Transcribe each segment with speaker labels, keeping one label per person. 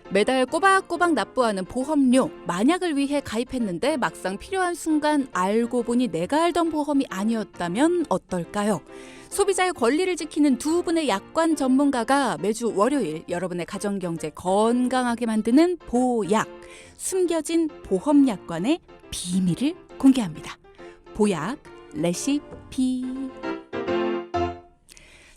Speaker 1: 매달 꼬박꼬박 납부하는 보험료, 만약을 위해 가입했는데 막상 필요한 순간 알고 보니 내가 알던 보험이 아니었다면 어떨까요? 소비자의 권리를 지키는 두 분의 약관 전문가가 매주 월요일 여러분의 가정경제 건강하게 만드는 보약, 숨겨진 보험 약관의 비밀을 공개합니다. 보약 레시피.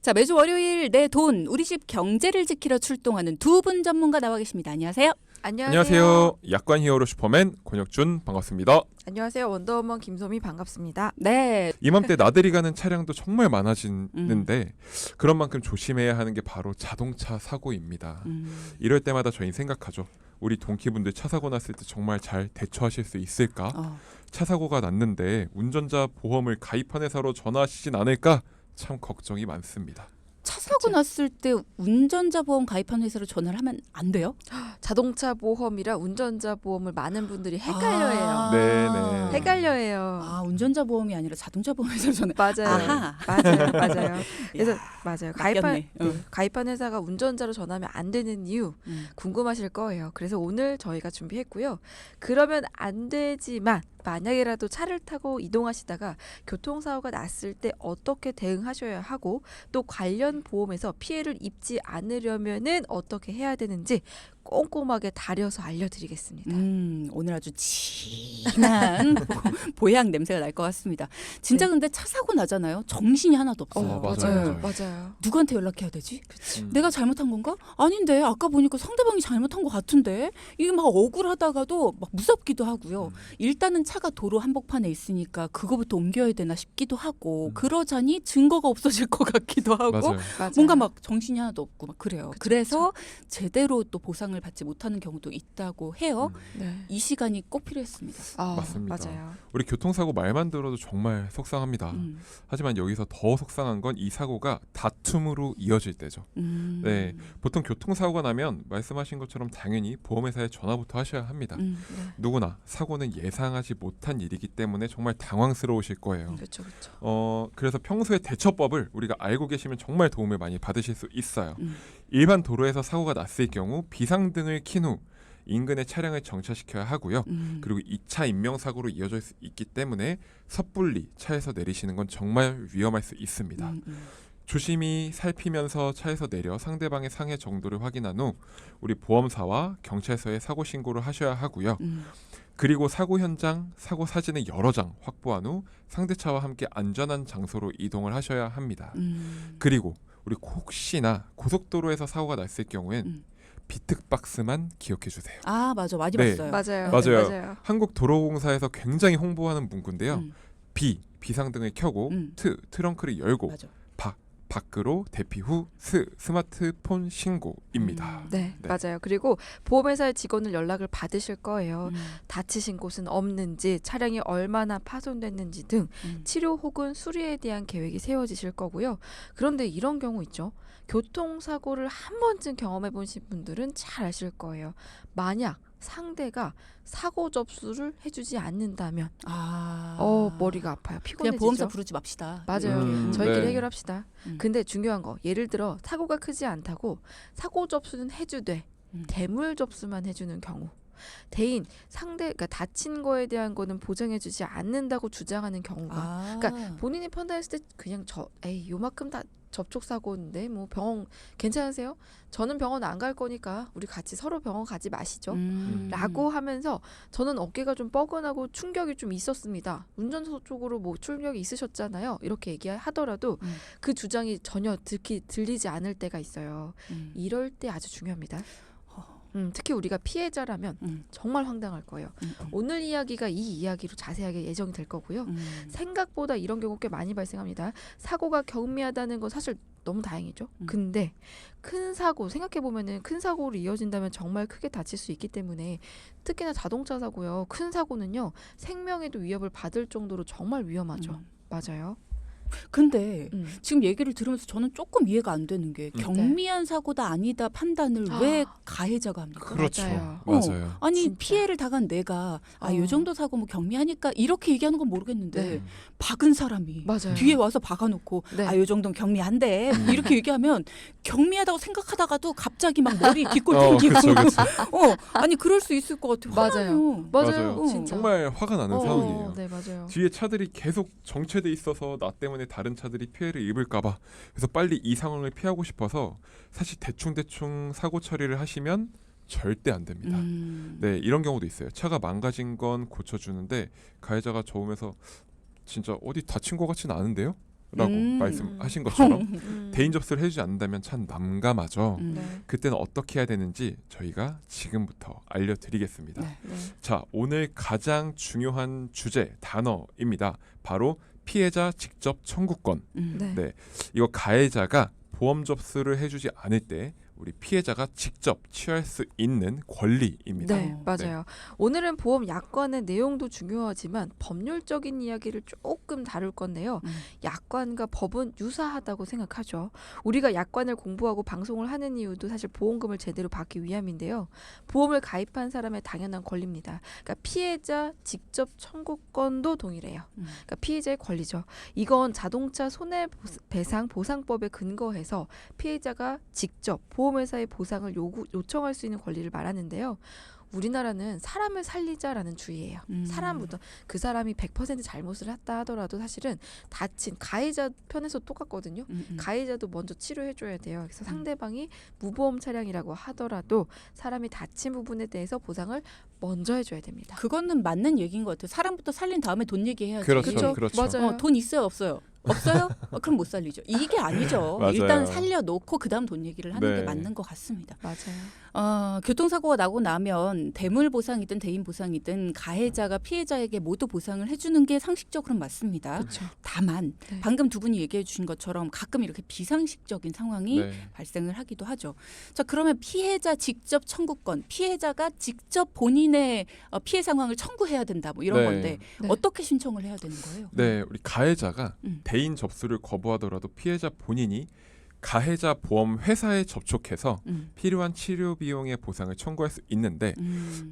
Speaker 1: 자, 매주 월요일 내 돈, 우리 집 경제를 지키러 출동하는 두 분 전문가 나와 계십니다. 안녕하세요.
Speaker 2: 안녕하세요. 약관 히어로 슈퍼맨 권혁준 반갑습니다.
Speaker 3: 안녕하세요. 원더우먼 김소미 반갑습니다.
Speaker 1: 네.
Speaker 2: 이맘때 나들이 가는 차량도 정말 많아지는데 그런 만큼 조심해야 하는 게 바로 자동차 사고입니다. 이럴 때마다 저희는 생각하죠. 우리 동키분들 차 사고 났을 때 정말 잘 대처하실 수 있을까? 차 사고가 났는데 운전자 보험을 가입한 회사로 전화하시진 않을까? 참 걱정이 많습니다.
Speaker 1: 차 사고 났을 때 운전자 보험 가입한 회사로 전화를 하면 안 돼요?
Speaker 3: 자동차 보험이라 운전자 보험을 많은 분들이 헷갈려해요.
Speaker 2: 네네.
Speaker 3: 헷갈려해요.
Speaker 1: 아, 운전자 보험이 아니라 자동차 보험 회사로 전화.
Speaker 3: 맞아요.
Speaker 1: 아하.
Speaker 3: 맞아요. 그래서 맞아요.
Speaker 1: 낚였네.
Speaker 3: 가입한 회사가 운전자로 전화하면 안 되는 이유 궁금하실 거예요. 그래서 오늘 저희가 준비했고요. 그러면 안 되지만 만약에라도 차를 타고 이동하시다가 교통사고가 났을 때 어떻게 대응하셔야 하고 또 관련 보험에서 피해를 입지 않으려면은 어떻게 해야 되는지 꼼꼼하게 다려서 알려드리겠습니다.
Speaker 1: 오늘 아주 진한 보약 냄새가 날 것 같습니다. 진짜
Speaker 3: 네.
Speaker 1: 근데 차 사고 나잖아요. 정신이 하나도 없어요.
Speaker 3: 맞아요.
Speaker 1: 누구한테 연락해야 되지? 내가 잘못한 건가? 아닌데 아까 보니까 상대방이 잘못한 것 같은데 이게 막 억울하다가도 막 무섭기도 하고요. 일단은 차가 도로 한복판에 있으니까 그거부터 옮겨야 되나 싶기도 하고 그러자니 증거가 없어질 것 같기도 하고
Speaker 2: 맞아요.
Speaker 1: 뭔가 막 정신이 하나도 없고 막 그래요.
Speaker 3: 그쵸,
Speaker 1: 그래서 제대로 또 보상을 받지 못하는 경우도 있다고 해요.
Speaker 3: 네.
Speaker 1: 이 시간이 꼭 필요했습니다.
Speaker 2: 맞습니다.
Speaker 3: 맞아요.
Speaker 2: 우리 교통사고 말만 들어도 정말 속상합니다. 하지만 여기서 더 속상한 건 이 사고가 다툼으로 이어질 때죠. 네, 보통 교통사고가 나면 말씀하신 것처럼 당연히 보험회사에 전화부터 하셔야 합니다.
Speaker 3: 네.
Speaker 2: 누구나 사고는 예상하지 못한 일이기 때문에 정말 당황스러우실 거예요.
Speaker 3: 그렇죠.
Speaker 2: 그래서 평소에 대처법을 우리가 알고 계시면 정말 도움을 많이 받으실 수 있어요. 일반 도로에서 사고가 났을 경우 비상등을 킨 후 인근의 차량을 정차시켜야 하고요. 그리고 2차 인명사고로 이어질 수 있기 때문에 섣불리 차에서 내리시는 건 정말 위험할 수 있습니다. 조심히 살피면서 차에서 내려 상대방의 상해 정도를 확인한 후 우리 보험사와 경찰서에 사고 신고를 하셔야 하고요. 그리고 사고 현장, 사고 사진을 여러 장 확보한 후 상대차와 함께 안전한 장소로 이동을 하셔야 합니다. 그리고 우리 혹시나 고속도로에서 사고가 났을 경우엔 비특박스만 기억해 주세요.
Speaker 1: 아, 맞아. 많이
Speaker 2: 네.
Speaker 1: 봤어요.
Speaker 2: 맞아요. 한국도로공사에서 굉장히 홍보하는 문구인데요. 비상등을 켜고 트렁크를 열고
Speaker 1: 맞아.
Speaker 2: 밖으로 대피 후 스마트폰 신고입니다.
Speaker 3: 네, 맞아요. 그리고 보험회사의 직원을 연락을 받으실 거예요. 다치신 곳은 없는지, 차량이 얼마나 파손됐는지 등 치료 혹은 수리에 대한 계획이 세워지실 거고요. 그런데 이런 경우 있죠. 교통사고를 한 번쯤 경험해 보신 분들은 잘 아실 거예요. 만약 상대가 사고 접수를 해주지 않는다면 머리가 아파요. 피곤해지죠.
Speaker 1: 그냥 보험사 부르지 맙시다.
Speaker 3: 맞아요. 저희끼리
Speaker 2: 네.
Speaker 3: 해결합시다. 근데 중요한 거, 예를 들어 사고가 크지 않다고 사고 접수는 해주되 대물 접수만 해주는 경우, 대인 그러니까 다친 거에 대한 거는 보장해주지 않는다고 주장하는 경우가, 그러니까 본인이 판단했을 때 그냥 요만큼 다 접촉 사고인데 뭐 병원 괜찮으세요? 저는 병원 안 갈 거니까 우리 같이 서로 병원 가지 마시죠. 라고 하면서 저는 어깨가 좀 뻐근하고 충격이 좀 있었습니다. 운전사 쪽으로 뭐 충격이 있으셨잖아요. 이렇게 얘기하더라도 그 주장이 전혀 들리지 않을 때가 있어요. 이럴 때 아주 중요합니다. 특히 우리가 피해자라면 정말 황당할 거예요. 오늘 이야기가 이 이야기로 자세하게 예정이 될 거고요. 생각보다 이런 경우 꽤 많이 발생합니다. 사고가 경미하다는 건 사실 너무 다행이죠. 근데 큰 사고, 생각해보면은 큰 사고로 이어진다면 정말 크게 다칠 수 있기 때문에 특히나 자동차 사고요. 큰 사고는요. 생명에도 위협을 받을 정도로 정말 위험하죠. 맞아요.
Speaker 1: 근데
Speaker 3: 음.
Speaker 1: 지금 얘기를 들으면서 저는 조금 이해가 안 되는 게 경미한 사고다 아니다 판단을 왜 가해자가 합니까?
Speaker 2: 그렇죠.
Speaker 3: 맞아요.
Speaker 2: 맞아요.
Speaker 1: 아니
Speaker 3: 진짜.
Speaker 1: 피해를 당한 내가 요 정도 사고 뭐 경미하니까 이렇게 얘기하는 건 모르겠는데
Speaker 3: 네.
Speaker 1: 박은 사람이
Speaker 3: 맞아요.
Speaker 1: 뒤에 와서 박아놓고
Speaker 3: 네.
Speaker 1: 요 정도는 경미한데 이렇게 얘기하면 경미하다고 생각하다가도 갑자기 막 머리 뒷골 땡기고
Speaker 2: 그쵸, 그쵸.
Speaker 1: 아니 그럴 수 있을 것 같아요.
Speaker 3: 맞아요.
Speaker 1: 화나요.
Speaker 3: 맞아요. 진짜.
Speaker 2: 정말 화가 나는 상황이에요.
Speaker 3: 네, 맞아요.
Speaker 2: 뒤에 차들이 계속 정체돼 있어서 나 때문에 다른 차들이 피해를 입을까봐 그래서 빨리 이 상황을 피하고 싶어서 사실 대충 사고 처리를 하시면 절대 안 됩니다. 네, 이런 경우도 있어요. 차가 망가진 건 고쳐주는데 가해자가 저으면서 진짜 어디 다친 것 같지는 않은데요? 라고 말씀하신 것처럼 대인 접수를 해주지 않는다면 참 난감하죠.
Speaker 3: 네.
Speaker 2: 그때는 어떻게 해야 되는지 저희가 지금부터 알려드리겠습니다.
Speaker 1: 네.
Speaker 3: 네.
Speaker 2: 자, 오늘 가장 중요한 주제 단어입니다. 바로 피해자 직접 청구권.
Speaker 3: 네.
Speaker 2: 네, 이거 가해자가 보험 접수를 해주지 않을 때 우리 피해자가 직접 취할 수 있는 권리입니다.
Speaker 3: 네, 맞아요. 오늘은 보험 약관의 내용도 중요하지만 법률적인 이야기를 조금 다룰 건데요. 약관과 법은 유사하다고 생각하죠. 우리가 약관을 공부하고 방송을 하는 이유도 사실 보험금을 제대로 받기 위함인데요. 보험을 가입한 사람의 당연한 권리입니다. 그러니까 피해자 직접 청구권도 동일해요. 그러니까 피해자의 권리죠. 이건 자동차 손해배상 보상법에 근거해서 피해자가 직접 보험회사의 보상을 요청할 수 있는 권리를 말하는데요. 우리나라는 사람을 살리자라는 주의예요. 사람부터 그 사람이 100% 잘못을 했다 하더라도 사실은 다친 가해자 편에서 똑같거든요. 가해자도 먼저 치료해줘야 돼요. 그래서 상대방이 무보험 차량이라고 하더라도 사람이 다친 부분에 대해서 보상을 먼저 해줘야 됩니다.
Speaker 1: 그거는 맞는 얘기인 것 같아요. 사람부터 살린 다음에 돈 얘기해야지.
Speaker 2: 그렇죠.
Speaker 3: 맞아요.
Speaker 1: 돈 있어요, 없어요? 없어요? 그럼 못 살리죠. 이게 아니죠.
Speaker 2: 맞아요.
Speaker 1: 일단 살려놓고 그다음 돈 얘기를 하는
Speaker 2: 네.
Speaker 1: 게 맞는 것 같습니다.
Speaker 3: 맞아요.
Speaker 1: 교통사고가 나고 나면 대물 보상이든 대인 보상이든 가해자가 피해자에게 모두 보상을 해주는 게 상식적으로는 맞습니다.
Speaker 3: 그렇죠.
Speaker 1: 다만
Speaker 3: 네.
Speaker 1: 방금 두 분이 얘기해 주신 것처럼 가끔 이렇게 비상식적인 상황이
Speaker 2: 네.
Speaker 1: 발생을 하기도 하죠. 자, 그러면 피해자 직접 청구권, 피해자가 직접 본인의 피해 상황을 청구해야 된다, 뭐 이런
Speaker 2: 네.
Speaker 1: 건데
Speaker 3: 네.
Speaker 1: 어떻게 신청을 해야 되는 거예요?
Speaker 2: 네, 우리 가해자가
Speaker 1: 음.
Speaker 2: 대인 접수를 거부하더라도 피해자 본인이 가해자 보험 회사에 접촉해서 필요한 치료 비용의 보상을 청구할 수 있는데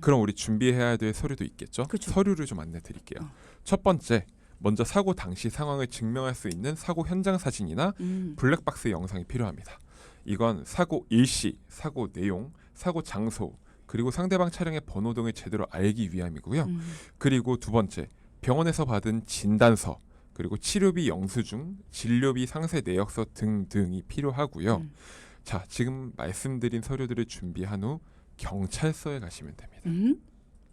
Speaker 2: 그럼 우리 준비해야 될 서류도 있겠죠?
Speaker 1: 그렇죠.
Speaker 2: 서류를 좀 안내 드릴게요. 첫 번째, 먼저 사고 당시 상황을 증명할 수 있는 사고 현장 사진이나 블랙박스 영상이 필요합니다. 이건 사고 일시, 사고 내용, 사고 장소, 그리고 상대방 차량의 번호 등을 제대로 알기 위함이고요. 그리고 두 번째, 병원에서 받은 진단서, 그리고 치료비 영수증, 진료비 상세 내역서 등등이 필요하고요. 자, 지금 말씀드린 서류들을 준비한 후 경찰서에 가시면 됩니다.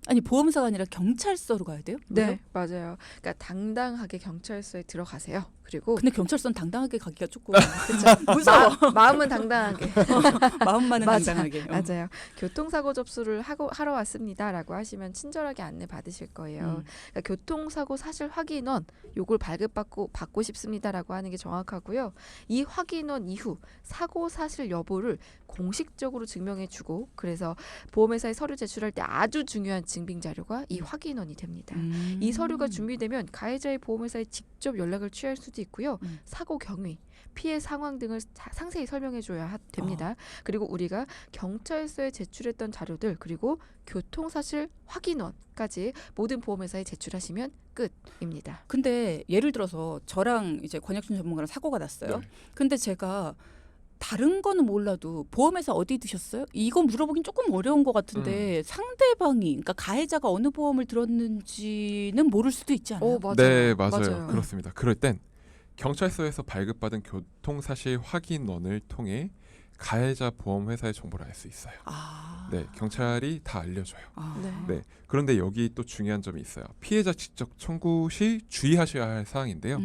Speaker 1: 아니 보험사가 아니라 경찰서로 가야 돼요?
Speaker 3: 네,
Speaker 1: 왜요?
Speaker 3: 맞아요. 그러니까 당당하게 경찰서에 들어가세요. 그리고
Speaker 1: 근데 경찰서는 당당하게 가기가 조금 무서워.
Speaker 3: 마음은 당당하게.
Speaker 1: 마음만은
Speaker 3: 맞아.
Speaker 1: 당당하게.
Speaker 3: 맞아요. 교통사고 접수를 하러 왔습니다라고 하시면 친절하게 안내 받으실 거예요. 그러니까 교통사고 사실 확인원 요걸 받고 싶습니다라고 하는 게 정확하고요. 이 확인원 이후 사고 사실 여부를 공식적으로 증명해주고 그래서 보험회사에 서류 제출할 때 아주 중요한 증빙 자료가 이 확인원이 됩니다. 이 서류가 준비되면 가해자의 보험회사에 직접 연락을 취할 수도 있고요. 사고 경위, 피해 상황 등을 상세히 설명해줘야 됩니다. 그리고 우리가 경찰서에 제출했던 자료들 그리고 교통사실 확인원까지 모든 보험회사에 제출하시면 끝입니다.
Speaker 1: 근데 예를 들어서 저랑 이제 권혁준 전문가랑 사고가 났어요.
Speaker 2: 네.
Speaker 1: 근데 제가 다른 거는 몰라도 보험회사 어디 드셨어요? 이거 물어보긴 조금 어려운 것 같은데 상대방이 그러니까 가해자가 어느 보험을 들었는지는 모를 수도 있지 않아요?
Speaker 3: 맞아요.
Speaker 2: 네, 맞아요. 그렇습니다. 그럴 땐 경찰서에서 발급받은 교통사실 확인원을 통해 가해자 보험회사의 정보를 알 수 있어요. 네, 경찰이 다 알려줘요. 네, 그런데 여기 또 중요한 점이 있어요. 피해자 직접 청구 시 주의하셔야 할 사항인데요.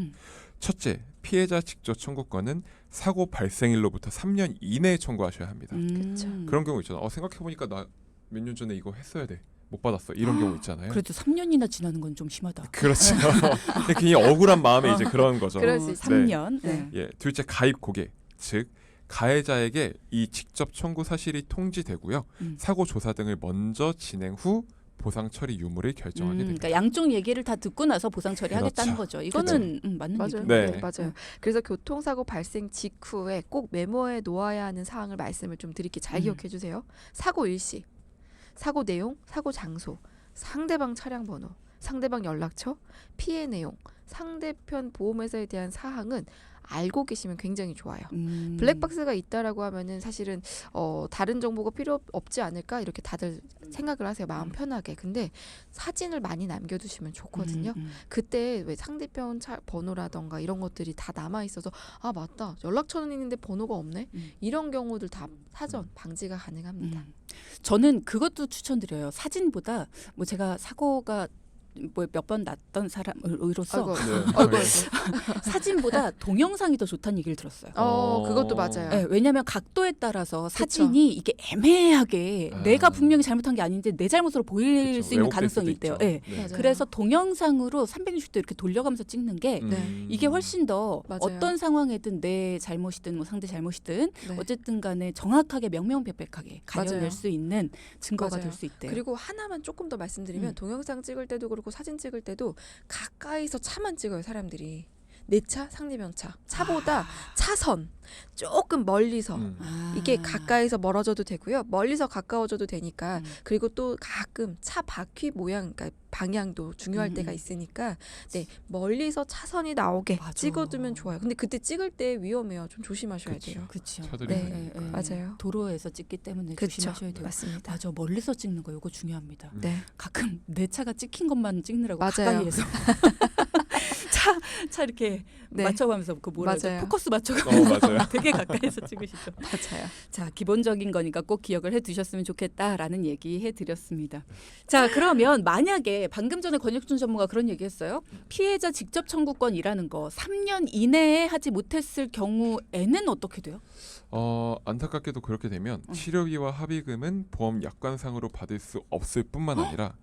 Speaker 2: 첫째, 피해자 직접 청구권은 사고 발생일로부터 3년 이내에 청구하셔야 합니다. 그런 경우 있잖아요. 생각해보니까 나 몇 년 전에 이거 했어야 돼. 못 받았어. 이런 경우 있잖아요.
Speaker 1: 그래도 3년이나 지나는 건 좀 심하다.
Speaker 2: 그렇죠. 굉장히 억울한 마음에 이제 그런 거죠.
Speaker 3: 그럴 수 있죠.
Speaker 1: 3년.
Speaker 3: 네.
Speaker 2: 예, 둘째 가입 고객, 즉 가해자에게 이 직접 청구 사실이 통지되고요. 사고 조사 등을 먼저 진행 후 보상 처리 유무를 결정하게 됩니다.
Speaker 1: 그러니까 양쪽 얘기를 다 듣고 나서 보상 처리하겠다는 거죠. 이거는 맞는
Speaker 3: 맞아요.
Speaker 1: 얘기예요.
Speaker 2: 네.
Speaker 3: 맞아요. 그래서 교통사고 발생 직후에 꼭 메모해 놓아야 하는 사항을 말씀을 좀 드릴게요. 잘 기억해 주세요. 사고 일시, 사고 내용, 사고 장소, 상대방 차량 번호, 상대방 연락처, 피해 내용, 상대편 보험회사에 대한 사항은 알고 계시면 굉장히 좋아요. 블랙박스가 있다라고 하면은 사실은 다른 정보가 필요 없지 않을까 이렇게 다들 생각을 하세요. 마음 편하게. 근데 사진을 많이 남겨두시면 좋거든요. 그때 왜 상대편 번호라던가 이런 것들이 다 남아 있어서 아 맞다 연락처는 있는데 번호가 없네 이런 경우들 다 사전 방지가 가능합니다.
Speaker 1: 저는 그것도 추천드려요. 사진보다 뭐 제가 사고가 뭐 몇 번 났던 사람으로서
Speaker 3: 아이고.
Speaker 1: 사진보다 동영상이 더 좋다는 얘기를 들었어요.
Speaker 3: 그것도 맞아요.
Speaker 1: 네, 왜냐하면 각도에 따라서 사진이 이게 애매하게 내가 분명히 잘못한 게 아닌데 내 잘못으로 보일
Speaker 2: 그쵸.
Speaker 1: 수 있는
Speaker 2: 왜곡될
Speaker 1: 가능성이
Speaker 2: 수도
Speaker 1: 있대요.
Speaker 2: 있죠.
Speaker 1: 네.
Speaker 3: 맞아요.
Speaker 1: 그래서 동영상으로 360도 이렇게 돌려가면서 찍는 게 이게 훨씬 더
Speaker 3: 맞아요.
Speaker 1: 어떤 상황에든 내 잘못이든 뭐 상대 잘못이든
Speaker 3: 네.
Speaker 1: 어쨌든 간에 정확하게 명명백백하게 가려낼
Speaker 3: 맞아요.
Speaker 1: 수 있는 증거가
Speaker 3: 맞아요.
Speaker 1: 될 수 있대요.
Speaker 3: 그리고 하나만 조금 더 말씀드리면 동영상 찍을 때도 그렇고 사진 찍을 때도 가까이서 차만 찍어요. 사람들이 내 차, 상대방 차, 차보다 차선 조금 멀리서 이게 가까이서 멀어져도 되고요. 멀리서 가까워져도 되니까 그리고 또 가끔 차 바퀴 모양 그러니까 방향도 중요할 때가 있으니까 네 멀리서 차선이 나오게
Speaker 1: 맞아.
Speaker 3: 찍어두면 좋아요. 근데 그때 찍을 때 위험해요. 좀 조심하셔야 돼요.
Speaker 1: 그렇죠.
Speaker 2: 차들이
Speaker 3: 네.
Speaker 2: 많으니까.
Speaker 3: 맞아요.
Speaker 1: 도로에서 찍기 때문에
Speaker 3: 그쵸.
Speaker 1: 조심하셔야 돼요.
Speaker 3: 맞습니다.
Speaker 1: 맞아, 멀리서 찍는 거 이거 중요합니다.
Speaker 3: 네.
Speaker 1: 가끔 내 차가 찍힌 것만 찍느라고
Speaker 3: 맞아요.
Speaker 1: 가까이에서 차 이렇게
Speaker 3: 네.
Speaker 1: 맞춰가면서 그 뭐라 그러죠?
Speaker 3: 맞아요.
Speaker 1: 포커스 맞춰가면서
Speaker 2: 맞아요.
Speaker 1: 되게 가까이서 찍으시죠.
Speaker 3: 맞아요.
Speaker 1: 자, 기본적인 거니까 꼭 기억을 해두셨으면 좋겠다라는 얘기 해드렸습니다. 자, 그러면 만약에 방금 전에 권혁준 전문가 그런 얘기했어요. 피해자 직접 청구권이라는 거 3년 이내에 하지 못했을 경우에는 어떻게 돼요?
Speaker 2: 안타깝게도 그렇게 되면 치료비와 합의금은 보험 약관상으로 받을 수 없을 뿐만 아니라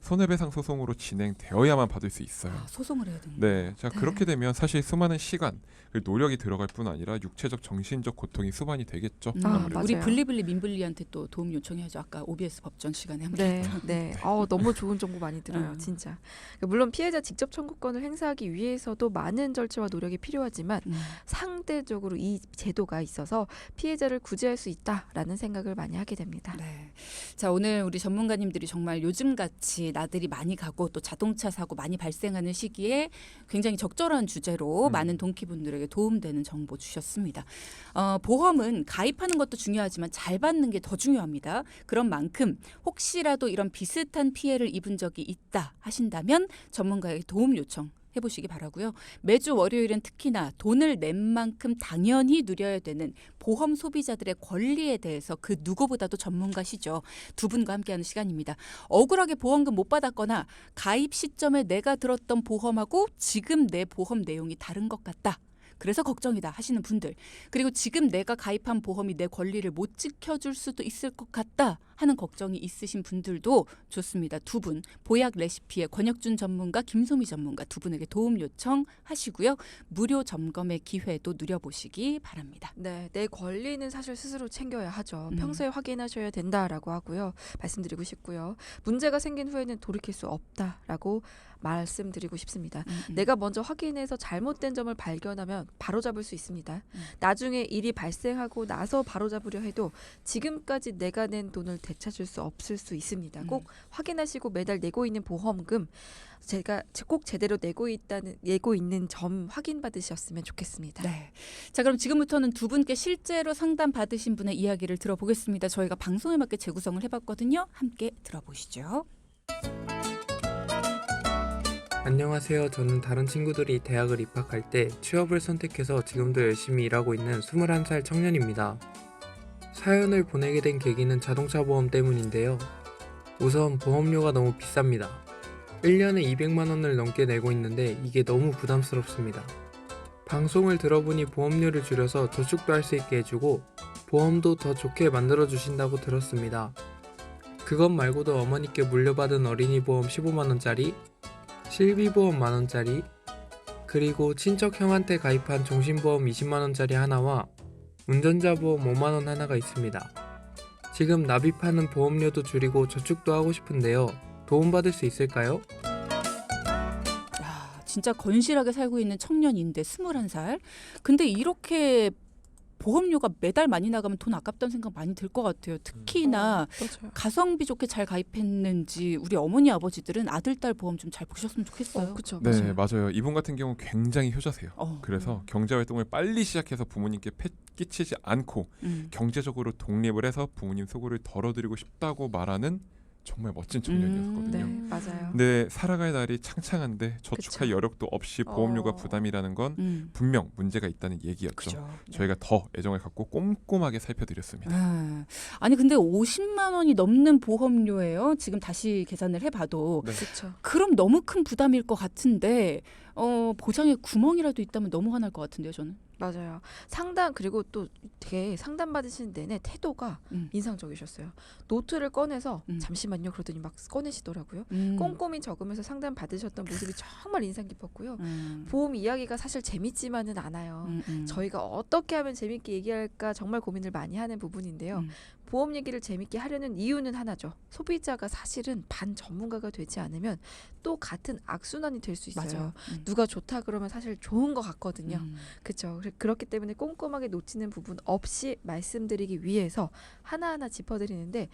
Speaker 2: 손해배상 소송으로 진행되어야만 받을 수 있어요.
Speaker 1: 소송을 해야 되는.
Speaker 2: 네, 자 그렇게 되면 사실 수많은 시간, 노력이 들어갈 뿐 아니라 육체적, 정신적 고통이 수반이 되겠죠. 아무래도.
Speaker 1: 우리
Speaker 3: 맞아요.
Speaker 1: 블리블리 민블리한테 또 도움 요청해야죠. 아까 OBS 법정 시간에 한번.
Speaker 3: 네. 너무 좋은 정보 많이 들어요, 진짜. 물론 피해자 직접 청구권을 행사하기 위해서도 많은 절차와 노력이 필요하지만 상대적으로 이 제도가 있어서 피해자를 구제할 수 있다라는 생각을 많이 하게 됩니다.
Speaker 1: 네. 자, 오늘 우리 전문가님들이 정말 요즘같이 나들이 많이 가고 또 자동차 사고 많이 발생하는 시기에 굉장히 적절한 주제로 많은 동키분들에게 도움되는 정보 주셨습니다. 보험은 가입하는 것도 중요하지만 잘 받는 게 더 중요합니다. 그런 만큼 혹시라도 이런 비슷한 피해를 입은 적이 있다 하신다면 전문가에게 도움 요청 해보시기 바라고요. 매주 월요일은 특히나 돈을 낸 만큼 당연히 누려야 되는 보험 소비자들의 권리에 대해서 그 누구보다도 전문가시죠. 두 분과 함께하는 시간입니다. 억울하게 보험금 못 받았거나 가입 시점에 내가 들었던 보험하고 지금 내 보험 내용이 다른 것 같다. 그래서 걱정이다 하시는 분들, 그리고 지금 내가 가입한 보험이 내 권리를 못 지켜줄 수도 있을 것 같다 하는 걱정이 있으신 분들도 좋습니다. 두 분, 보약 레시피의 권혁준 전문가, 김소미 전문가 두 분에게 도움 요청하시고요. 무료 점검의 기회도 누려보시기 바랍니다.
Speaker 3: 네, 내 권리는 사실 스스로 챙겨야 하죠. 평소에 확인하셔야 된다라고 하고요. 말씀드리고 싶고요. 문제가 생긴 후에는 돌이킬 수 없다라고 말씀드리고 싶습니다. 내가 먼저 확인해서 잘못된 점을 발견하면 바로잡을 수 있습니다. 나중에 일이 발생하고 나서 바로잡으려 해도 지금까지 내가 낸 돈을 되찾을 수 없을 수 있습니다. 꼭 확인하시고 매달 내고 있는 보험금 제가 꼭 제대로 내고 있는 점 확인받으셨으면 좋겠습니다.
Speaker 1: 네. 자, 그럼 지금부터는 두 분께 실제로 상담 받으신 분의 이야기를 들어보겠습니다. 저희가 방송에 맞게 재구성을 해봤거든요. 함께 들어보시죠.
Speaker 4: 안녕하세요. 저는 다른 친구들이 대학을 입학할 때 취업을 선택해서 지금도 열심히 일하고 있는 21살 청년입니다. 사연을 보내게 된 계기는 자동차 보험 때문인데요. 우선 보험료가 너무 비쌉니다. 1년에 200만 원을 넘게 내고 있는데 이게 너무 부담스럽습니다. 방송을 들어보니 보험료를 줄여서 저축도 할 수 있게 해주고 보험도 더 좋게 만들어주신다고 들었습니다. 그것 말고도 어머니께 물려받은 어린이 보험 15만 원짜리, 실비보험 만원짜리, 그리고 친척 형한테 가입한 종신보험 20만원짜리 하나와 운전자 보험 5만원 하나가 있습니다. 지금 납입하는 보험료도 줄이고 저축도 하고 싶은데요. 도움받을 수 있을까요?
Speaker 1: 야, 진짜 건실하게 살고 있는 청년인데 21살. 근데 이렇게 보험료가 매달 많이 나가면 돈 아깝다는 생각 많이 들 것 같아요. 특히나
Speaker 3: 맞아요.
Speaker 1: 가성비 좋게 잘 가입했는지 우리 어머니 아버지들은 아들 딸 보험 좀 잘 보셨으면 좋겠어요.
Speaker 3: 그렇죠.
Speaker 2: 네, 맞아요. 이분 같은 경우 굉장히 효자세요. 그래서 경제 활동을 빨리 시작해서 부모님께 폐 끼치지 않고 경제적으로 독립을 해서 부모님 속을 덜어드리고 싶다고 말하는 정말 멋진 청년이었거든요.
Speaker 3: 네, 맞아요.
Speaker 2: 근데 살아갈 날이 창창한데 저축할
Speaker 3: 그쵸.
Speaker 2: 여력도 없이 보험료가 부담이라는 건 분명 문제가 있다는 얘기였죠.
Speaker 1: 그죠.
Speaker 2: 저희가 더 애정을 갖고 꼼꼼하게 살펴드렸습니다.
Speaker 1: 아니 근데 50만 원이 넘는 보험료예요. 지금 다시 계산을 해봐도
Speaker 2: 네.
Speaker 3: 그렇죠.
Speaker 1: 그럼 너무 큰 부담일 것 같은데 보장에 구멍이라도 있다면 너무 화날 것 같은데요, 저는.
Speaker 3: 맞아요. 상담 그리고 또 되게 상담 받으시는 내내 태도가
Speaker 1: 음.
Speaker 3: 인상적이셨어요. 노트를 꺼내서
Speaker 1: 음.
Speaker 3: 잠시만요 그러더니 막 꺼내시더라고요.
Speaker 1: 음.
Speaker 3: 꼼꼼히 적으면서 상담 받으셨던 모습이 정말 인상 깊었고요.
Speaker 1: 음.
Speaker 3: 보험 이야기가 사실 재밌지만은 않아요.
Speaker 1: 음.
Speaker 3: 저희가 어떻게 하면 재밌게 얘기할까 정말 고민을 많이 하는 부분인데요.
Speaker 1: 음.
Speaker 3: 보험 얘기를 재밌게 하려는 이유는 하나죠. 소비자가 사실은 반 전문가가 되지 않으면 또 같은 악순환이 될 수 있어요.
Speaker 1: 맞아요.
Speaker 3: 누가 좋다 그러면 사실 좋은 것 같거든요.
Speaker 1: 음.
Speaker 3: 그렇죠. 그렇기 때문에 꼼꼼하게 놓치는 부분 없이 말씀드리기 위해서 하나하나 짚어드리는데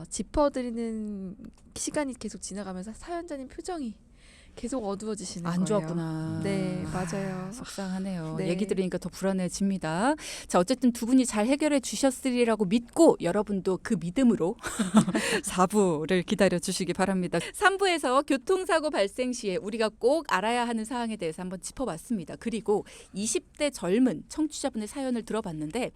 Speaker 3: 짚어드리는 시간이 계속 지나가면서 사연자님 표정이 계속 어두워지시는
Speaker 1: 안
Speaker 3: 거예요.
Speaker 1: 좋았구나.
Speaker 3: 네, 맞아요.
Speaker 1: 속상하네요.
Speaker 3: 네.
Speaker 1: 얘기 들으니까 더 불안해집니다. 자, 어쨌든 두 분이 잘 해결해 주셨으리라고 믿고 여러분도 그 믿음으로 4부를 기다려 주시기 바랍니다. 3부에서 교통사고 발생 시에 우리가 꼭 알아야 하는 사항에 대해서 한번 짚어봤습니다. 그리고 20대 젊은 청취자분의 사연을 들어봤는데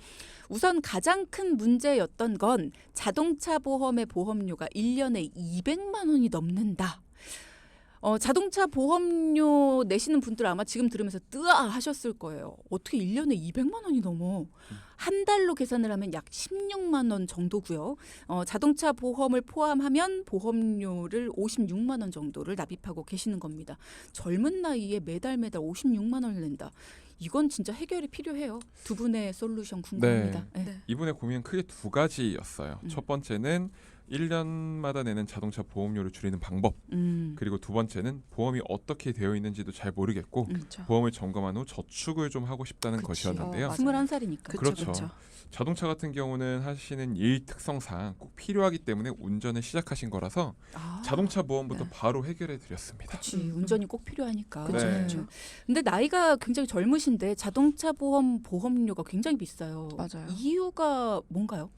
Speaker 1: 우선 가장 큰 문제였던 건 자동차 보험의 보험료가 1년에 200만 원이 넘는다. 자동차 보험료 내시는 분들 아마 지금 들으면서 뜨아 하셨을 거예요. 어떻게 1년에 200만 원이 넘어. 한 달로 계산을 하면 약 16만 원 정도고요. 자동차 보험을 포함하면 보험료를 56만 원 정도를 납입하고 계시는 겁니다. 젊은 나이에 매달 56만 원을 낸다. 이건 진짜 해결이 필요해요. 두 분의 솔루션 궁금합니다.
Speaker 3: 네.
Speaker 1: 네.
Speaker 2: 이분의 고민은 크게 두 가지였어요. 첫 번째는 1년마다 내는 자동차 보험료를 줄이는 방법. 그리고 두 번째는 보험이 어떻게 되어 있는지도 잘 모르겠고
Speaker 3: 그렇죠.
Speaker 2: 보험을 점검한 후 저축을 좀 하고 싶다는
Speaker 3: 그치.
Speaker 2: 것이었는데요.
Speaker 3: 맞아요.
Speaker 1: 21살이니까.
Speaker 2: 그렇죠. 자동차 같은 경우는 하시는 일 특성상 꼭 필요하기 때문에 운전을 시작하신 거라서 자동차 보험부터
Speaker 3: 네.
Speaker 2: 바로 해결해 드렸습니다.
Speaker 1: 그렇지. 운전이 꼭 필요하니까.
Speaker 3: 그쵸,
Speaker 2: 네.
Speaker 3: 그쵸.
Speaker 1: 근데 나이가 굉장히 젊으신데 자동차 보험료가 굉장히 비싸요.
Speaker 3: 맞아요.
Speaker 1: 이유가 뭔가요?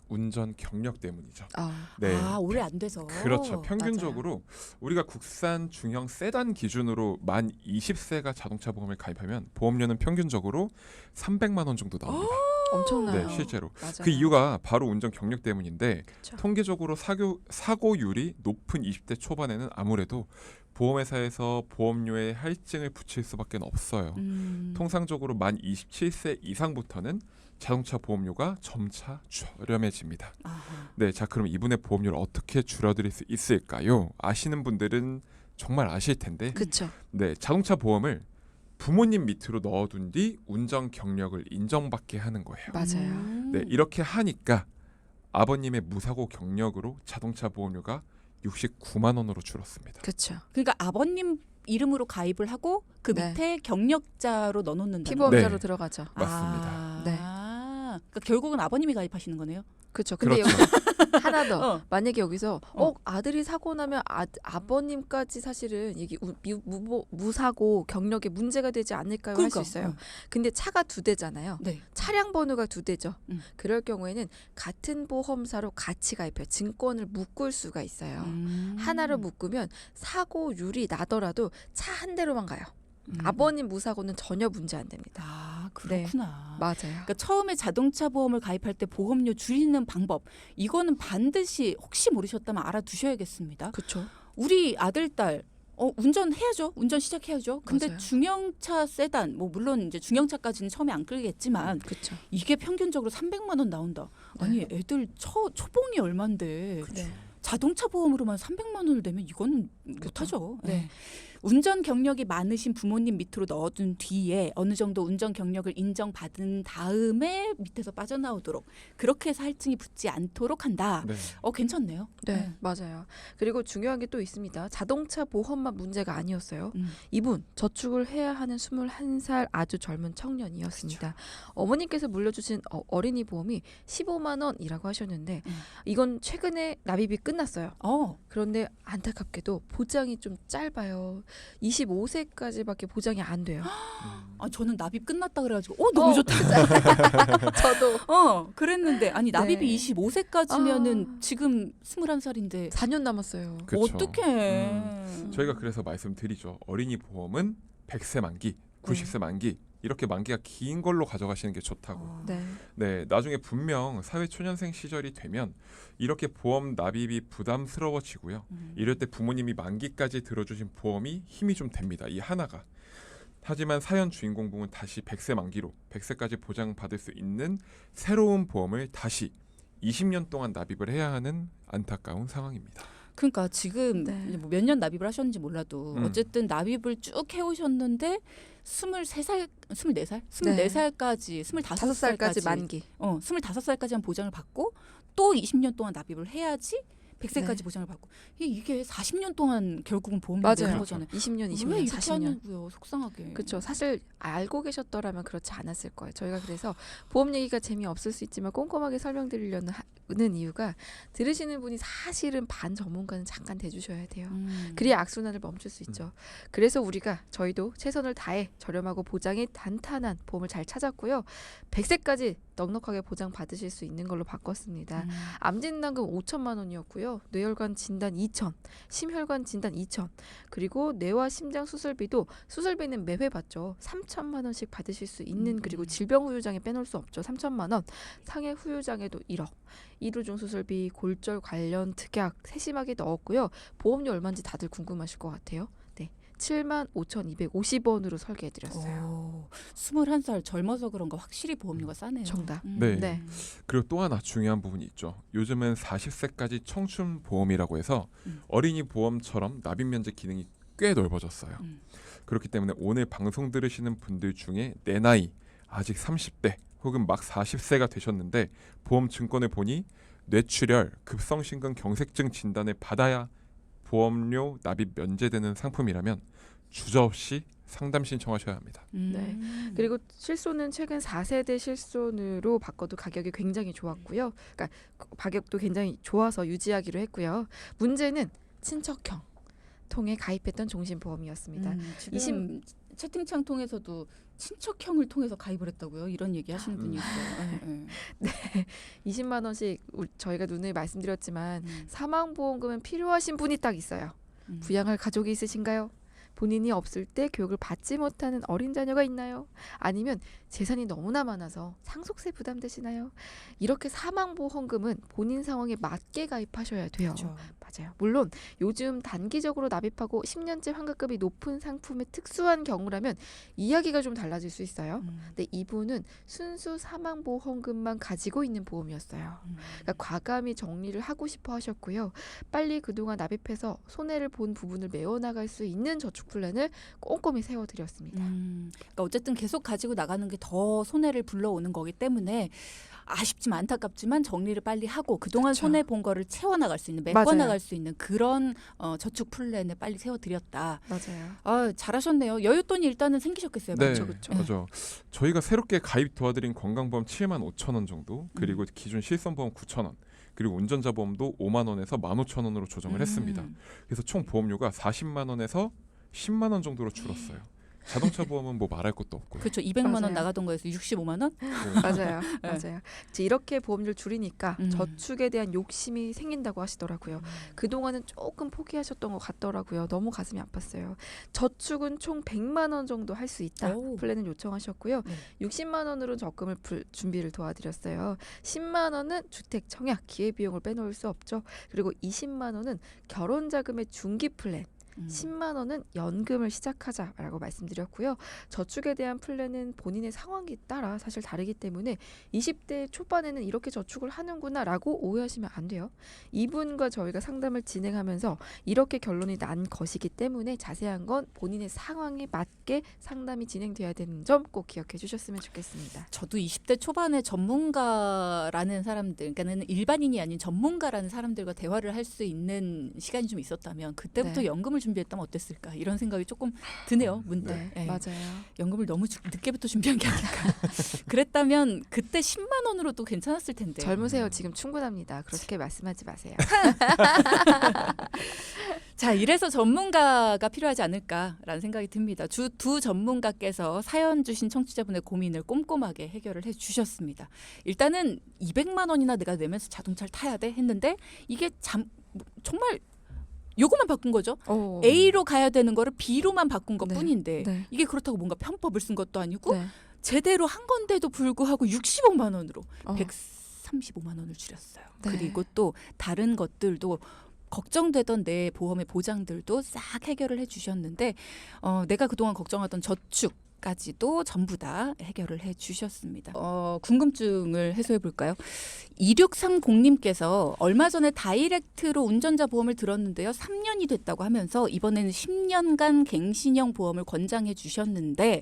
Speaker 2: 운전 경력 때문이죠.
Speaker 3: 아,
Speaker 2: 네.
Speaker 1: 오래 안 돼서.
Speaker 2: 그렇죠. 평균적으로 우리가 국산 중형 세단 기준으로 만 20세가 자동차 보험을 가입하면 보험료는 평균적으로 300만 원 정도 나옵니다.
Speaker 3: 엄청나요.
Speaker 2: 네, 실제로.
Speaker 3: 맞아요.
Speaker 2: 그 이유가 바로 운전 경력 때문인데
Speaker 3: 그쵸.
Speaker 2: 통계적으로 사고율이 높은 20대 초반에는 아무래도 보험회사에서 보험료에 할증을 붙일 수밖에 없어요. 통상적으로 만 27세 이상부터는 자동차 보험료가 점차 저렴해집니다.
Speaker 1: 아하.
Speaker 2: 네, 자 그럼 이분의 보험료를 어떻게 줄여드릴 수 있을까요? 아시는 분들은 정말 아실 텐데,
Speaker 3: 그렇죠.
Speaker 2: 네, 자동차 보험을 부모님 밑으로 넣어둔 뒤 운전 경력을 인정받게 하는 거예요.
Speaker 3: 맞아요.
Speaker 2: 네, 이렇게 하니까 아버님의 무사고 경력으로 자동차 보험료가 69만 원으로 줄었습니다.
Speaker 3: 그렇죠.
Speaker 1: 그러니까 아버님 이름으로 가입을 하고 그
Speaker 3: 네.
Speaker 1: 밑에 경력자로 넣어놓는다.
Speaker 3: 피보험자로
Speaker 2: 네.
Speaker 3: 들어가죠.
Speaker 2: 맞습니다.
Speaker 3: 네.
Speaker 1: 그러니까 결국은 아버님이 가입하시는 거네요.
Speaker 3: 그렇죠. 근데
Speaker 2: 그렇죠.
Speaker 3: 여기 하나 더.
Speaker 1: 어.
Speaker 3: 만약에 여기서 아들이 사고 나면 아버님까지 사실은 이게 무사고 경력에 문제가 되지 않을까요? 할 수 있어요. 근데 차가 2대잖아요.
Speaker 1: 네.
Speaker 3: 차량 번호가 2대죠.
Speaker 1: 음.
Speaker 3: 그럴 경우에는 같은 보험사로 같이 가입해요. 증권을 묶을 수가 있어요. 하나로 묶으면 사고율이 나더라도 차 한 대로만 가요. 아버님 무사고는 전혀 문제 안 됩니다.
Speaker 1: 아, 그렇구나.
Speaker 3: 맞아요.
Speaker 1: 그러니까 처음에 자동차 보험을 가입할 때 보험료 줄이는 방법 이거는 반드시 혹시 모르셨다면 알아두셔야겠습니다.
Speaker 3: 그렇죠.
Speaker 1: 우리 아들 딸 운전해야죠. 운전 시작해야죠. 근데
Speaker 3: 맞아요.
Speaker 1: 중형차 세단 물론 이제 중형차까지는 처음에 안 끌겠지만
Speaker 3: 그렇죠.
Speaker 1: 이게 평균적으로 300만 원 나온다. 아니 애들 초봉이 얼만데
Speaker 3: 네.
Speaker 1: 자동차 보험으로만 300만 원을 내면 이거는 못하죠.
Speaker 3: 네.
Speaker 1: 운전 경력이 많으신 부모님 밑으로 넣어둔 뒤에 어느 정도 운전 경력을 인정받은 다음에 밑에서 빠져나오도록 그렇게 해서 할증이 붙지 않도록 한다.
Speaker 2: 네.
Speaker 1: 괜찮네요.
Speaker 3: 네, 맞아요. 그리고 중요한 게 또 있습니다. 자동차 보험만 문제가 아니었어요. 이분 저축을 해야 하는 21살 아주 젊은 청년이었습니다. 어머님께서 물려주신 어린이 보험이 15만 원이라고 하셨는데 이건 최근에 납입이 끝났어요. 그런데 안타깝게도 보장이 좀 짧아요. 25세까지밖에 보장이 안 돼요.
Speaker 1: 저는 납입 끝났다 그래가지고 너무 좋다.
Speaker 3: 저도
Speaker 1: 그랬는데 아니 납입이
Speaker 3: 네.
Speaker 1: 25세까지면은 지금 21살인데
Speaker 3: 4년 남았어요.
Speaker 2: 그쵸.
Speaker 1: 어떡해.
Speaker 2: 저희가 그래서 말씀드리죠. 어린이 보험은 100세 만기, 90세 만기 이렇게 만기가 긴 걸로 가져가시는 게 좋다고.
Speaker 3: 네.
Speaker 2: 네, 나중에 분명 사회초년생 시절이 되면 이렇게 보험 납입이 부담스러워지고요. 이럴 때 부모님이 만기까지 들어주신 보험이 힘이 좀 됩니다. 이 하나가. 하지만 사연 주인공분은 다시 100세 만기로 100세까지 보장받을 수 있는 새로운 보험을 다시 20년 동안 납입을 해야 하는 안타까운 상황입니다.
Speaker 1: 그러니까 지금
Speaker 3: 네.
Speaker 1: 몇 년 납입을 하셨는지 몰라도 어쨌든 납입을 쭉 해오셨는데 23살, 24살? 24살까지,
Speaker 3: 5살까지
Speaker 1: 25살까지
Speaker 3: 만기.
Speaker 1: 25살까지만 보장을 받고 또 20년 동안 납입을 해야지 100세까지
Speaker 3: 네.
Speaker 1: 보장을 받고 이게 40년 동안 결국은 보험이
Speaker 3: 맞아요.
Speaker 1: 되는 거잖아요.
Speaker 3: 20년,
Speaker 1: 왜
Speaker 3: 20년,
Speaker 1: 이렇게
Speaker 3: 40년.
Speaker 1: 하냐고요. 속상하게.
Speaker 3: 그렇죠. 사실 알고 계셨더라면 그렇지 않았을 거예요. 저희가 그래서 보험 얘기가 재미없을 수 있지만 꼼꼼하게 설명드리려는 이유가 들으시는 분이 사실은 반 전문가는 잠깐 대주셔야 돼요. 그래야 악순환을 멈출 수 있죠. 그래서 저희도 최선을 다해 저렴하고 보장이 단단한 보험을 잘 찾았고요. 100세까지 넉넉하게 보장 받으실 수 있는 걸로 바꿨습니다. 암진단금 5천만 원이었고요. 뇌혈관 진단 2천, 심혈관 진단 2천, 그리고 뇌와 심장 수술비도 수술비는 매회 받죠. 3천만 원씩 받으실 수 있는 그리고 질병 후유장애 빼놓을 수 없죠. 3천만 원. 상해 후유장애도 1억. 이루중 수술비, 골절 관련 특약 세심하게 넣었고요. 보험료 얼마인지 다들 궁금하실 것 같아요. 네. 75,250원으로 설계해드렸어요.
Speaker 1: 21살 젊어서 그런가 확실히 보험료가 싸네요.
Speaker 3: 정답.
Speaker 2: 네.
Speaker 3: 네.
Speaker 2: 그리고 또 하나 중요한 부분이 있죠. 요즘은 40세까지 청춘 보험이라고 해서 어린이 보험처럼 납입 면제 기능이 꽤 넓어졌어요. 그렇기 때문에 오늘 방송 들으시는 분들 중에 내 나이 아직 30대 혹은 막 40세가 되셨는데 보험 증권을 보니 뇌출혈, 급성심근 경색증 진단을 받아야 보험료 납입 면제되는 상품이라면 주저없이 상담 신청하셔야 합니다.
Speaker 3: 네. 그리고 실손은 최근 4세대 실손으로 바꿔도 가격이 굉장히 좋았고요. 그러니까 가격도 굉장히 좋아서 유지하기로 했고요. 문제는 친척형 통해 가입했던 종신보험이었습니다.
Speaker 1: 지금 채팅창 통해서도 친척형을 통해서 가입을 했다고요? 이런 얘기 하시는 분이 있어요.
Speaker 3: 네. 20만 원씩 저희가 누누이 말씀드렸지만 사망보험금은 필요하신 분이 딱 있어요. 부양할 가족이 있으신가요? 본인이 없을 때 교육을 받지 못하는 어린 자녀가 있나요? 아니면 재산이 너무나 많아서 상속세 부담되시나요? 이렇게 사망보험금은 본인 상황에 맞게 가입하셔야 돼요.
Speaker 1: 그렇죠.
Speaker 3: 맞아요. 물론 요즘 단기적으로 납입하고 10년째 환급금이 높은 상품의 특수한 경우라면 이야기가 좀 달라질 수 있어요. 근데 이분은 순수 사망보험금만 가지고 있는 보험이었어요. 그러니까 과감히 정리를 하고 싶어 하셨고요. 빨리 그동안 납입해서 손해를 본 부분을 메워나갈 수 있는 저축 플랜을 꼼꼼히 세워드렸습니다.
Speaker 1: 그러니까 어쨌든 계속 가지고 나가는 게 더 손해를 불러오는 거기 때문에 아쉽지만 안타깝지만 정리를 빨리 하고 그동안
Speaker 3: 그쵸.
Speaker 1: 손해 본 거를 채워나갈 수 있는
Speaker 3: 맞아요.
Speaker 1: 메꿔나갈 수 있는 그런 저축 플랜을 빨리 세워드렸다.
Speaker 3: 맞아요.
Speaker 1: 잘하셨네요. 여윳돈이 일단은 생기셨겠어요.
Speaker 2: 네,
Speaker 3: 그쵸.
Speaker 2: 맞아. 저희가 새롭게 가입 도와드린 건강보험 75,000원 정도, 그리고 기존 실손보험 9,000원, 그리고 운전자 보험도 5만 원에서 15,000원으로 조정을 했습니다. 그래서 총 보험료가 40만 원에서 10만 원 정도로 줄었어요. 자동차 보험은 뭐 말할 것도 없고요.
Speaker 1: 그렇죠. 200만 원
Speaker 3: 맞아요.
Speaker 1: 나가던 거에서 65만 원?
Speaker 3: 맞아요.
Speaker 1: 네.
Speaker 3: 맞아요. 이제 이렇게 보험료를 줄이니까
Speaker 1: 음.
Speaker 3: 저축에 대한 욕심이 생긴다고 하시더라고요. 그동안은 조금 포기하셨던 것 같더라고요. 너무 가슴이 아팠어요. 저축은 총 100만 원 정도 할 수 있다.
Speaker 1: 오.
Speaker 3: 플랜을 요청하셨고요.
Speaker 1: 네.
Speaker 3: 60만 원으로 적금을 준비를 도와드렸어요. 10만 원은 주택 청약 기회비용을 빼놓을 수 없죠. 그리고 20만 원은 결혼자금의 중기 플랜. 10만 원은 연금을 시작하자라고 말씀드렸고요. 저축에 대한 플랜은 본인의 상황에 따라 사실 다르기 때문에 20대 초반에는 이렇게 저축을 하는구나라고 오해하시면 안 돼요. 이분과 저희가 상담을 진행하면서 이렇게 결론이 난 것이기 때문에 자세한 건 본인의 상황에 맞게 상담이 진행돼야 되는 점 꼭 기억해 주셨으면 좋겠습니다.
Speaker 1: 저도 20대 초반에 전문가라는 사람들, 그러니까는 일반인이 아닌 전문가라는 사람들과 대화를 할 수 있는 시간이 좀 있었다면 그때부터
Speaker 3: 네.
Speaker 1: 연금을 준비했다면 어땠을까 이런 생각이 조금 드네요. 문득.
Speaker 3: 네,
Speaker 1: 예.
Speaker 3: 맞아요.
Speaker 1: 연금을 너무 늦게부터 준비한 게 아닐까. 그랬다면 그때 10만 원으로도 괜찮았을 텐데.
Speaker 3: 젊으세요. 지금 충분합니다. 그렇게 말씀하지 마세요.
Speaker 1: 자, 이래서 전문가가 필요하지 않을까라는 생각이 듭니다. 두 전문가께서 사연 주신 청취자분의 고민을 꼼꼼하게 해결을 해주셨습니다. 일단은 200만 원이나 내가 내면서 자동차를 타야 돼 했는데 이게 정말 요거만 바꾼 거죠. A로 가야 되는 거를 B로만 바꾼 것
Speaker 3: 네.
Speaker 1: 뿐인데
Speaker 3: 네.
Speaker 1: 이게 그렇다고 뭔가 편법을 쓴 것도 아니고
Speaker 3: 네.
Speaker 1: 제대로 한 건데도 불구하고 65만 원으로 135만 원을 줄였어요.
Speaker 3: 네.
Speaker 1: 그리고 또 다른 것들도 걱정되던 내 보험의 보장들도 싹 해결을 해주셨는데 내가 그동안 걱정하던 저축까지도 전부 다 해결을 해주셨습니다. 궁금증을 해소해 볼까요? 2630님께서 얼마 전에 다이렉트로 운전자 보험을 들었는데요. 3년이 됐다고 하면서 이번에는 10년간 갱신형 보험을 권장해 주셨는데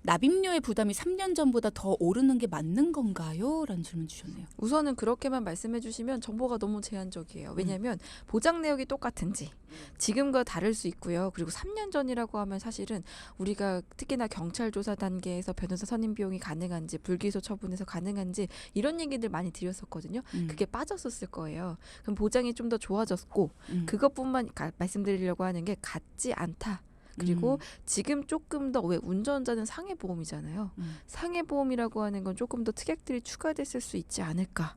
Speaker 1: 납입료의 부담이 3년 전보다 더 오르는 게 맞는 건가요? 라는 질문 주셨네요.
Speaker 3: 우선은 그렇게만 말씀해 주시면 정보가 너무 제한적이에요. 왜냐하면 보장 내역이 똑같은지 지금과 다를 수 있고요. 그리고 3년 전이라고 하면 사실은 우리가 특히나 경찰 조사 단계에서 변호사 선임 비용이 가능한지 불기소 처분에서 가능한지 이런 얘기들 많이 드렸었거든요. 그게 빠졌었을 거예요. 그럼 보장이 좀 더 좋아졌고 그것뿐만 말씀드리려고 하는 게 같지 않다. 그리고 지금 조금 더 왜 운전자는 상해보험이잖아요. 상해보험이라고 하는 건 조금 더 특약들이 추가됐을 수 있지 않을까.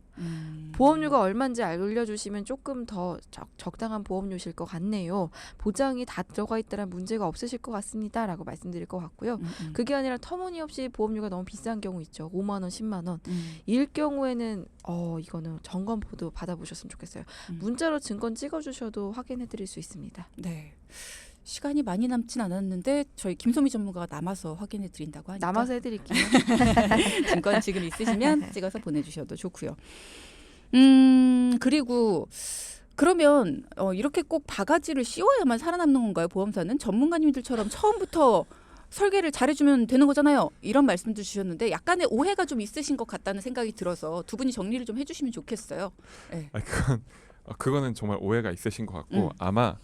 Speaker 3: 보험료가 얼마인지 알려주시면 조금 더 적당한 보험료실 것 같네요. 보장이 다 들어가 있다란 문제가 없으실 것 같습니다. 라고 말씀드릴 것 같고요. 그게 아니라 터무니없이 보험료가 너무 비싼 경우 있죠. 5만 원, 10만 원. 일 경우에는 이거는 점검보도 받아보셨으면 좋겠어요. 문자로 증권 찍어주셔도 확인해드릴 수 있습니다.
Speaker 1: 네. 시간이 많이 남진 않았는데 저희 김소미 전문가가 남아서 확인해 드린다고 하니까
Speaker 3: 남아서 해드릴게요.
Speaker 1: 증권 지금 있으시면 찍어서 보내주셔도 좋고요. 그리고 그러면 이렇게 꼭 바가지를 씌워야만 살아남는 건가요? 보험사는 전문가님들처럼 처음부터 설계를 잘해주면 되는 거잖아요. 이런 말씀도 주셨는데 약간의 오해가 좀 있으신 것 같다는 생각이 들어서 두 분이 정리를 좀 해주시면 좋겠어요. 네.
Speaker 2: 그거는 정말 오해가 있으신 것 같고 아마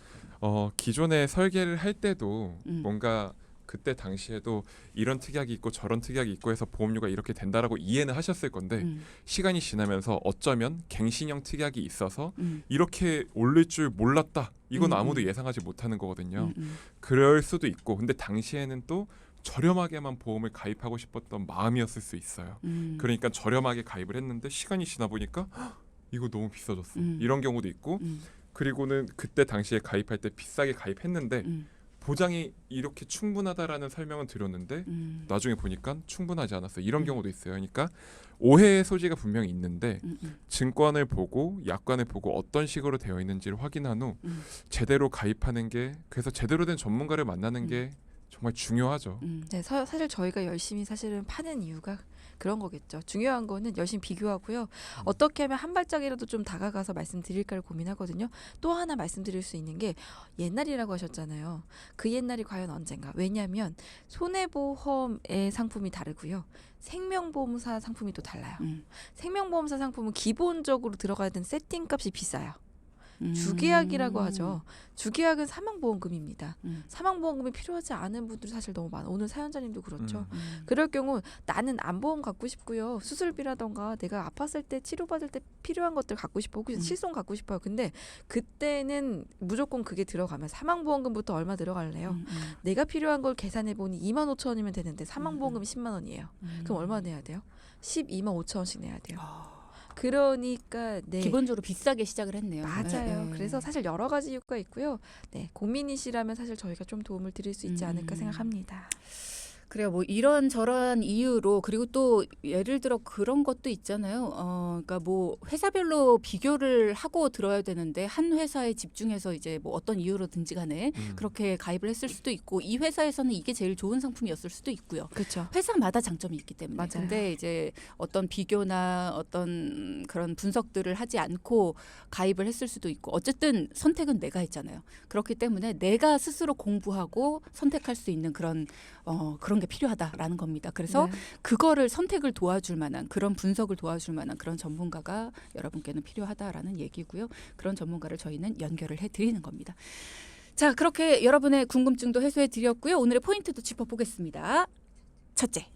Speaker 2: 기존에 설계를 할 때도 뭔가 그때 당시에도 이런 특약이 있고 저런 특약이 있고 해서 보험료가 이렇게 된다라고 이해는 하셨을 건데 시간이 지나면서 어쩌면 갱신형 특약이 있어서 이렇게 올릴 줄 몰랐다. 이건 아무도 예상하지 못하는 거거든요. 그럴 수도 있고 근데 당시에는 또 저렴하게만 보험을 가입하고 싶었던 마음이었을 수 있어요. 그러니까 저렴하게 가입을 했는데 시간이 지나 보니까 이거 너무 비싸졌어. 이런 경우도 있고 그리고는 그때 당시에 가입할 때 비싸게 가입했는데 보장이 이렇게 충분하다라는 설명은 드렸는데 나중에 보니까 충분하지 않았어요. 이런 경우도 있어요. 그러니까 오해의 소지가 분명히 있는데 증권을 보고 약관을 보고 어떤 식으로 되어 있는지를 확인한 후 제대로 가입하는 게 그래서 제대로 된 전문가를 만나는 게 정말 중요하죠.
Speaker 3: 네, 사실 저희가 열심히 사실은 파는 이유가 그런 거겠죠. 중요한 거는 열심히 비교하고요. 어떻게 하면 한 발짝이라도 좀 다가가서 말씀드릴까를 고민하거든요. 또 하나 말씀드릴 수 있는 게 옛날이라고 하셨잖아요. 그 옛날이 과연 언젠가. 왜냐하면 손해보험의 상품이 다르고요. 생명보험사 상품이 또 달라요. 생명보험사 상품은 기본적으로 들어가야 되는 세팅값이 비싸요. 주계약이라고 하죠. 주계약은 사망보험금입니다. 사망보험금이 필요하지 않은 분들이 사실 너무 많아. 오늘 사연자님도 그렇죠. 그럴 경우 나는 안보험 갖고 싶고요. 수술비라던가 내가 아팠을 때 치료받을 때 필요한 것들 갖고 싶어. 혹시 실손 갖고 싶어요. 근데 그때는 무조건 그게 들어가면 사망보험금부터 얼마 들어갈래요? 내가 필요한 걸 계산해보니 25,000원이면 되는데 사망보험금이 10만 원이에요. 그럼 얼마 내야 돼요? 125,000원씩 내야 돼요. 그러니까
Speaker 1: 기본적으로 비싸게 시작을 했네요.
Speaker 3: 맞아요. 그래서 사실 여러 가지 이유가 있고요. 네, 고민이시라면 사실 저희가 좀 도움을 드릴 수 있지 않을까 생각합니다.
Speaker 1: 그래요. 뭐 이런 저런 이유로 그리고 또 예를 들어 그런 것도 있잖아요. 그러니까 뭐 회사별로 비교를 하고 들어야 되는데 한 회사에 집중해서 이제 뭐 어떤 이유로든지 간에 그렇게 가입을 했을 수도 있고 이 회사에서는 이게 제일 좋은 상품이었을 수도 있고요.
Speaker 3: 그렇죠.
Speaker 1: 회사마다 장점이 있기 때문에.
Speaker 3: 맞아요.
Speaker 1: 근데 이제 어떤 비교나 어떤 그런 분석들을 하지 않고 가입을 했을 수도 있고 어쨌든 선택은 내가 했잖아요. 그렇기 때문에 내가 스스로 공부하고 선택할 수 있는 그런 게 필요하다라는 겁니다. 그래서
Speaker 3: 네.
Speaker 1: 그거를 선택을 도와줄 만한 그런 분석을 도와줄 만한 그런 전문가가 여러분께는 필요하다라는 얘기고요. 그런 전문가를 저희는 연결을 해드리는 겁니다. 자, 그렇게 여러분의 궁금증도 해소해 드렸고요. 오늘의 포인트도 짚어보겠습니다. 첫째,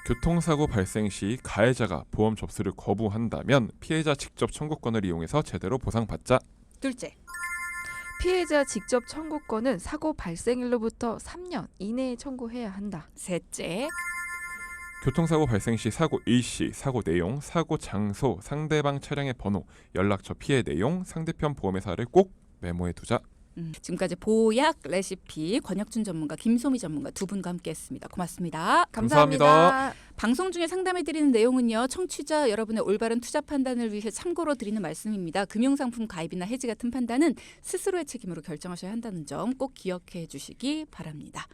Speaker 2: 교통사고 발생 시 가해자가 보험 접수를 거부한다면 피해자 직접 청구권을 이용해서 제대로 보상받자.
Speaker 1: 둘째,
Speaker 3: 피해자 직접 청구권은 사고 발생일로부터 3년 이내에 청구해야 한다.
Speaker 1: 셋째,
Speaker 2: 교통사고 발생 시 사고 일시, 사고 내용, 사고 장소, 상대방 차량의 번호, 연락처 피해 내용, 상대편 보험회사를 꼭 메모해 두자.
Speaker 1: 지금까지 보약 레시피 권혁준 전문가, 김소미 전문가 두 분과 함께했습니다. 고맙습니다.
Speaker 2: 감사합니다.
Speaker 1: 방송 중에 상담해드리는 내용은요. 청취자 여러분의 올바른 투자 판단을 위해 참고로 드리는 말씀입니다. 금융상품 가입이나 해지 같은 판단은 스스로의 책임으로 결정하셔야 한다는 점 꼭 기억해 주시기 바랍니다.